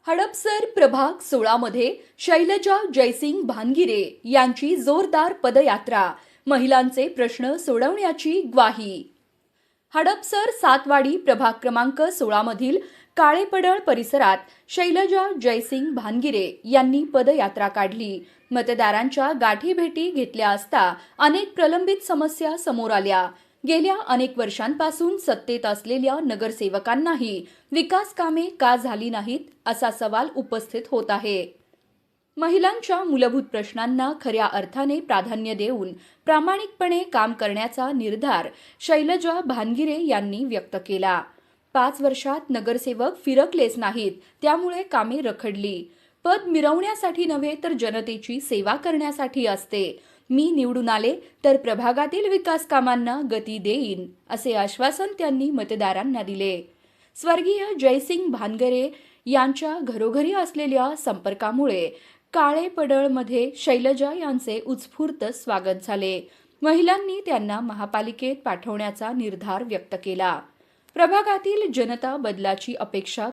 हडपसर प्रभाग 16 मध्ये शैलजा जयसिंग भानगिरे यांची जोरदार पदयात्रा, महिलांचे प्रश्न सोडवण्याची ग्वाही। हडपसर सातवाडी प्रभाग क्रमांक 16 मधील काळेपडळ परिसरात शैलजा जयसिंग भानगिरे यांनी पदयात्रा काढली। मतदारांच्या गाठीभेटी घेतल्या असता अनेक प्रलंबित समस्या समोर आल्या। गेल्या अनेक वर्षांपासून सत्तेत असलेल्या नगरसेवकांनाही विकास कामे का झाली नाहीत असा सवाल उपस्थित होत आहे। महिलांच्या मूलभूत प्रश्नांना खऱ्या अर्थाने प्राधान्य देऊन प्रामाणिकपणे काम करण्याचा निर्धार शैलजा भानगिरे यांनी व्यक्त केला। 5 वर्षात नगरसेवक फिरकलेच नाहीत, त्यामुळे कामे रखडली। पद मिरवण्यासाठी नव्हे तर जनतेची सेवा करण्यासाठी असते। मी निवडून आले तर प्रभागातील विकास कामांना गती देईन, असे आश्वासन त्यांनी मतदारांना दिले। स्वर्गीय जयसिंग भानगिरे यांच्या घरोघरी असलेल्या संपर्कामुळे काळेपडळमध्ये शैलजा यांचे उत्स्फूर्त स्वागत झाले। महिलांनी त्यांना महापालिकेत पाठवण्याचा निर्धार व्यक्त केला। प्रभागातील जनता बदलाची अपेक्षा